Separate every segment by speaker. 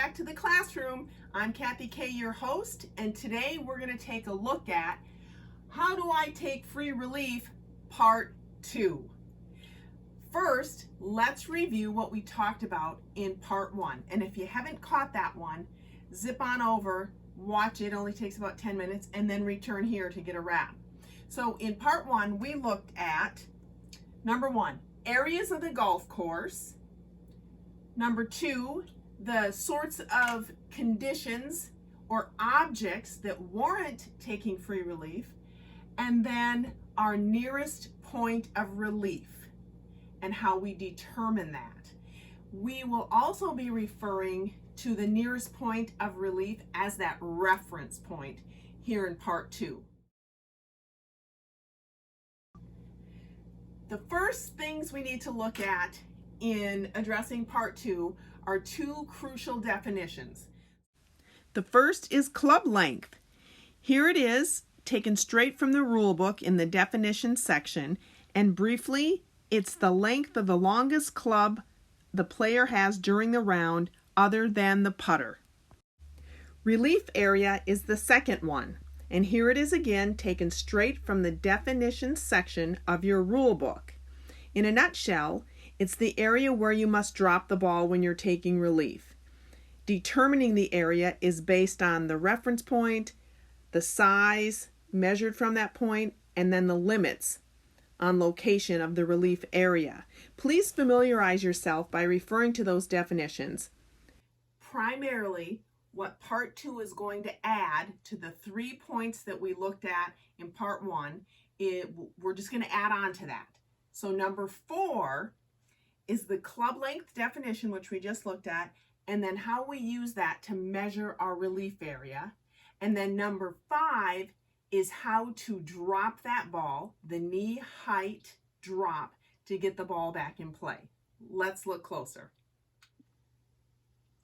Speaker 1: back to the classroom. I'm Kathy Kay, your host, and today we're going to take a look at How Do I Take Free Relief, Part 2. First, let's review what we talked about in Part 1. And if you haven't caught that one, zip on over, watch it, only takes about 10 minutes, and then return here to get a wrap. So in Part 1, we looked at, number 1, areas of the golf course. Number 2, the sorts of conditions or objects that warrant taking free relief, and then our nearest point of relief and how we determine that. We will also be referring to the nearest point of relief as that reference point here in Part 2. The first things we need to look at in addressing Part 2 are two crucial definitions. The first is club length. Here it is, taken straight from the rule book in the definition section, and briefly, it's the length of the longest club the player has during the round other than the putter. Relief area is the second one, and here it is again, taken straight from the definition section of your rule book. In a nutshell, it's the area where you must drop the ball when you're taking relief. Determining the area is based on the reference point, the size measured from that point, and then the limits on location of the relief area. Please familiarize yourself by referring to those definitions. Primarily, what Part 2 is going to add to the 3 points that we looked at in Part 1, we're just going to add on to that. So number 4 is the club length definition, which we just looked at, and then how we use that to measure our relief area. And then number 5 is how to drop that ball, the knee height drop, to get the ball back in play. Let's look closer.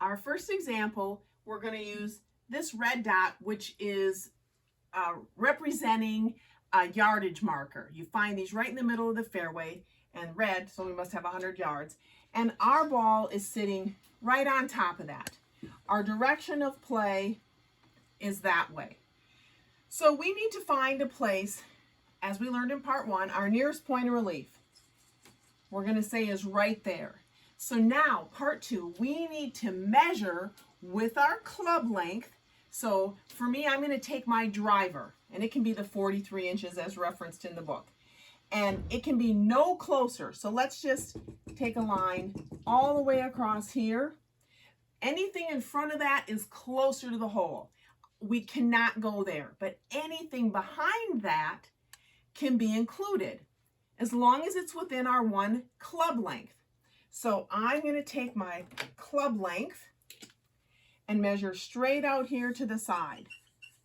Speaker 1: Our first example, we're going to use this red dot, which is representing a yardage marker. You find these right in the middle of the fairway, and red, so we must have 100 yards. And our ball is sitting right on top of that. Our direction of play is that way. So we need to find a place, as we learned in Part 1, our nearest point of relief, we're going to say is right there. So now, Part 2, we need to measure with our club length. So for me, I'm going to take my driver, and it can be the 43 inches as referenced in the book. And it can be no closer. So let's just take a line all the way across here. Anything in front of that is closer to the hole. We cannot go there, but anything behind that can be included as long as it's within our one club length. So I'm going to take my club length and measure straight out here to the side.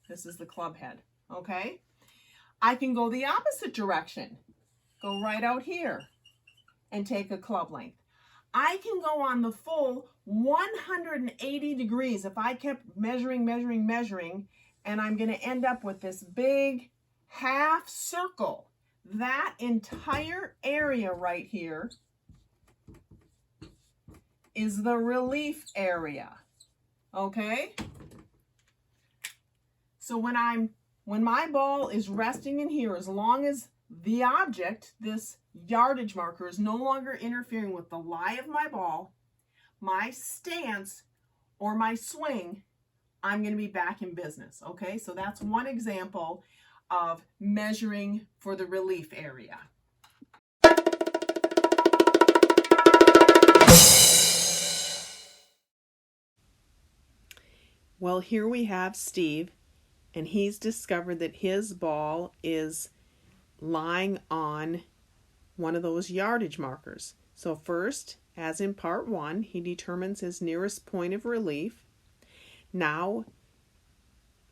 Speaker 1: This is the club head, okay? I can go the opposite direction. Go right out here and take a club length. I can go on the full 180 degrees if I kept measuring, and I'm going to end up with this big half circle. That entire area right here is the relief area, okay? So when my ball is resting in here, as long as the object, this yardage marker, is no longer interfering with the lie of my ball, my stance, or my swing, I'm going to be back in business, okay? So that's one example of measuring for the relief area. Well, here we have Steve, and he's discovered that his ball is lying on one of those yardage markers. So first, as in Part 1, he determines his nearest point of relief. Now,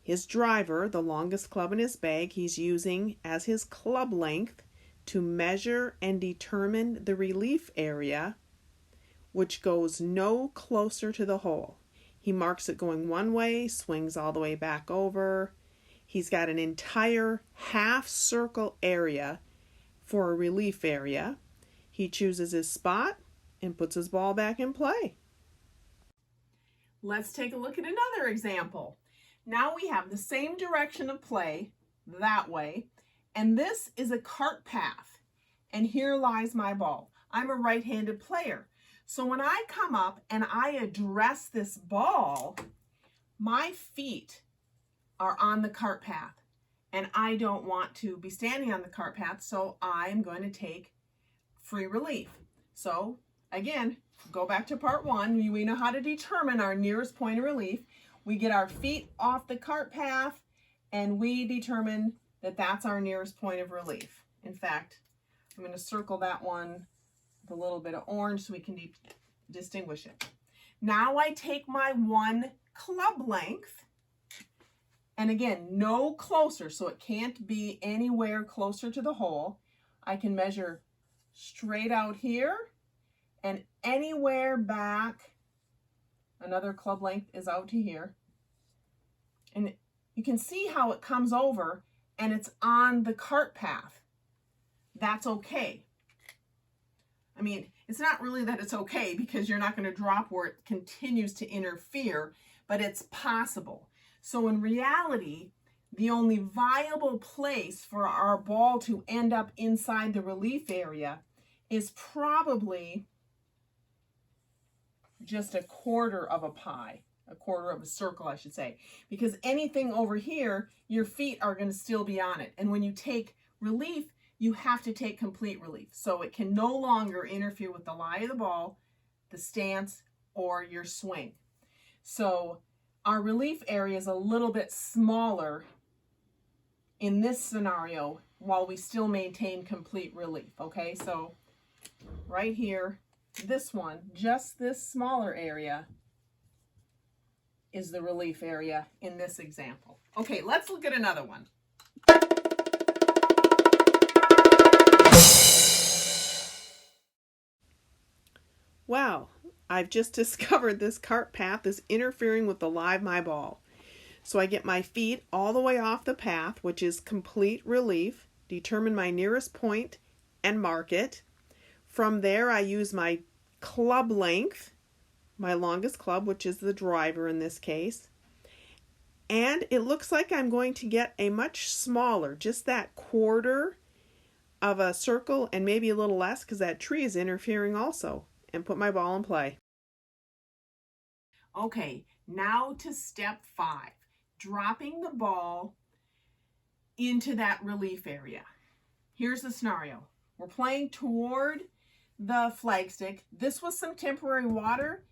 Speaker 1: his driver, the longest club in his bag, he's using as his club length to measure and determine the relief area, which goes no closer to the hole. He marks it going one way, swings all the way back over. He's got an entire half circle area for a relief area. He chooses his spot and puts his ball back in play. Let's take a look at another example. Now we have the same direction of play that way, and this is a cart path, and here lies my ball. I'm a right-handed player. So when I come up and I address this ball, my feet are on the cart path, and I don't want to be standing on the cart path, so I'm going to take free relief. So again, go back to part one. We know how to determine our nearest point of relief. We get our feet off the cart path, and we determine that that's our nearest point of relief. In fact, I'm going to circle that one with a little bit of orange so we can distinguish it. Now I take my 1 club length, and again, no closer, so it can't be anywhere closer to the hole. I can measure straight out here, and anywhere back, another club length is out to here. And you can see how it comes over and it's on the cart path. That's okay. I mean, it's not really that it's okay because you're not going to drop where it continues to interfere, but it's possible. So in reality, the only viable place for our ball to end up inside the relief area is probably just a quarter of a pie, a quarter of a circle, I should say, because anything over here, your feet are going to still be on it. And when you take relief, you have to take complete relief. So it can no longer interfere with the lie of the ball, the stance, or your swing. So our relief area is a little bit smaller in this scenario while we still maintain complete relief. Okay, so right here, this one, just this smaller area is the relief area in this example. Okay, let's look at another one. Wow, I've just discovered this cart path is interfering with the lie of my ball. So I get my feet all the way off the path, which is complete relief, determine my nearest point and mark it. From there, I use my club length, my longest club, which is the driver in this case. And it looks like I'm going to get a much smaller, just that quarter of a circle and maybe a little less because that tree is interfering also, and put my ball in play. Okay, now to step 5, dropping the ball into that relief area. Here's the scenario. We're playing toward the flagstick. This was some temporary water.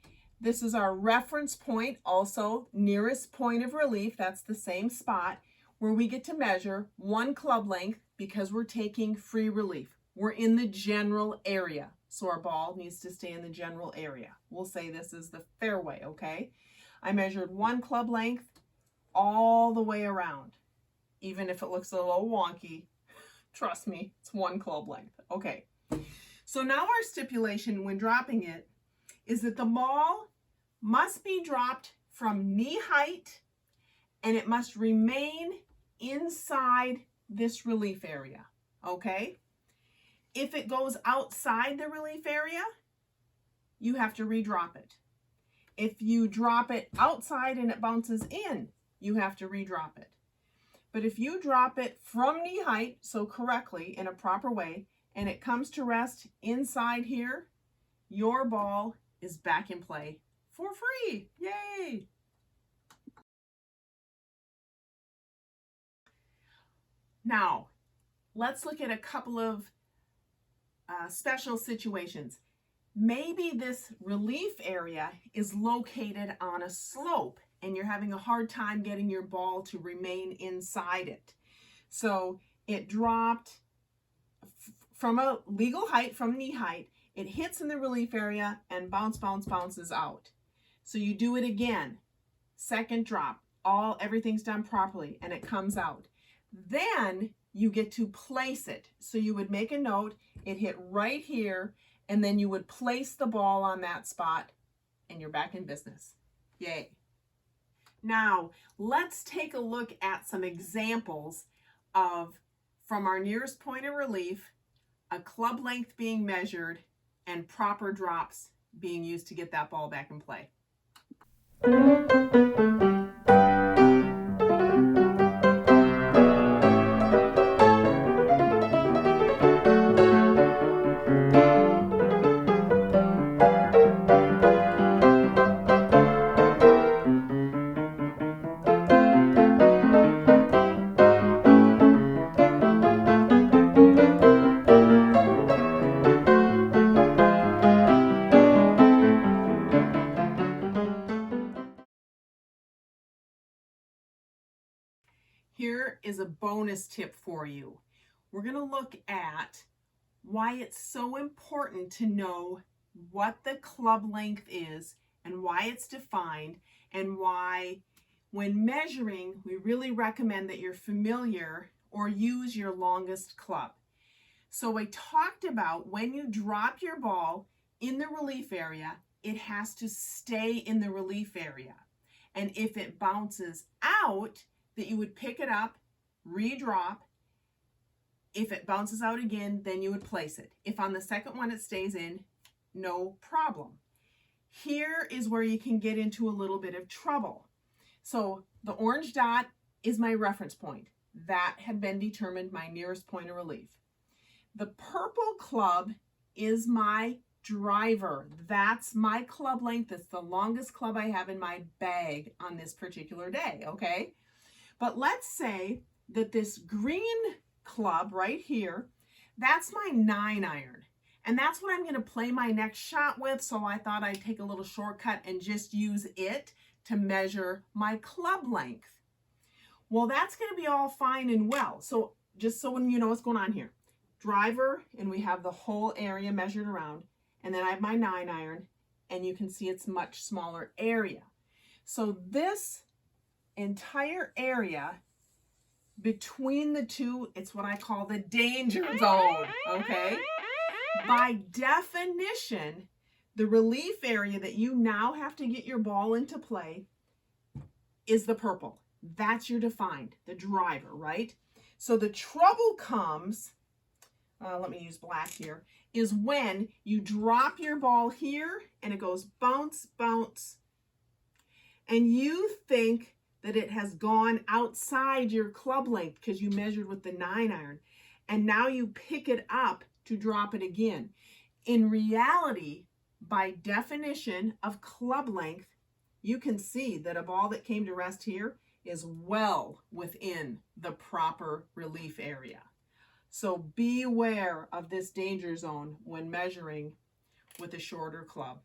Speaker 1: This is our reference point, also nearest point of relief. That's the same spot where we get to measure 1 club length because we're taking free relief. We're in the general area, so our ball needs to stay in the general area. We'll say this is the fairway, okay? I measured 1 club length all the way around. Even if it looks a little wonky, trust me, it's 1 club length. Okay. So now our stipulation when dropping it is that the ball must be dropped from knee height and it must remain inside this relief area, okay? If it goes outside the relief area, you have to redrop it. If you drop it outside and it bounces in, you have to redrop it. But if you drop it from knee height, so correctly in a proper way, and it comes to rest inside here, your ball is back in play for free. Yay! Now, let's look at a couple of special situations. Maybe this relief area is located on a slope and you're having a hard time getting your ball to remain inside it. So it dropped from a legal height, from knee height, it hits in the relief area and bounces out. So you do it again, second drop, everything's done properly and it comes out. Then you get to place it. So you would make a note, it hit right here, and then you would place the ball on that spot and you're back in business. Yay. Now, let's take a look at some examples of, from our nearest point of relief, a club length being measured and proper drops being used to get that ball back in play. Here is a bonus tip for you. We're going to look at why it's so important to know what the club length is and why it's defined, and why when measuring we really recommend that you're familiar or use your longest club. So I talked about when you drop your ball in the relief area, it has to stay in the relief area. And if it bounces out, that you would pick it up, redrop. If it bounces out again, then you would place it. If on the second one it stays in, no problem. Here is where you can get into a little bit of trouble. So the orange dot is my reference point. That had been determined my nearest point of relief. The purple club is my driver. That's my club length. That's the longest club I have in my bag on this particular day, okay? But let's say that this green club right here, that's my 9-iron. And that's what I'm going to play my next shot with, so I thought I'd take a little shortcut and just use it to measure my club length. Well, that's going to be all fine and well. So just so when you know what's going on here. Driver, and we have the whole area measured around. And then I have my 9-iron, and you can see it's much smaller area. So this entire area between the two, it's what I call the danger zone, okay? By definition, the relief area that you now have to get your ball into play is the purple. That's your defined, the driver, right? So the trouble comes, let me use black here, is when you drop your ball here and it goes bounce, bounce, and you think that it has gone outside your club length because you measured with the 9-iron, and now you pick it up to drop it again. In reality, by definition of club length, you can see that a ball that came to rest here is well within the proper relief area. So beware of this danger zone when measuring with a shorter club.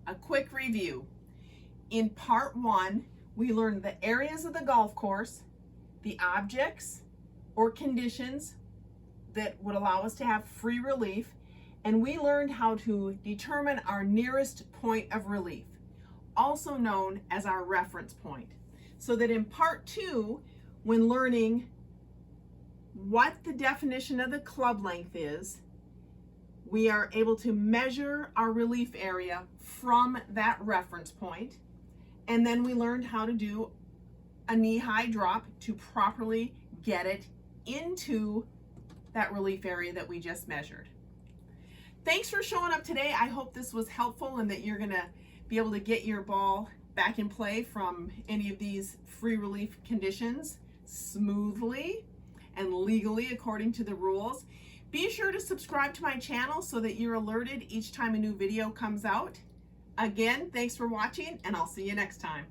Speaker 1: A quick review. In part 1, we learned the areas of the golf course, the objects or conditions that would allow us to have free relief, and we learned how to determine our nearest point of relief, also known as our reference point. So that in part 2, when learning what the definition of the club length is, we are able to measure our relief area from that reference point. And then we learned how to do a knee-high drop to properly get it into that relief area that we just measured. Thanks for showing up today. I hope this was helpful and that you're gonna be able to get your ball back in play from any of these free relief conditions smoothly and legally according to the rules. Be sure to subscribe to my channel so that you're alerted each time a new video comes out. Again, thanks for watching, and I'll see you next time.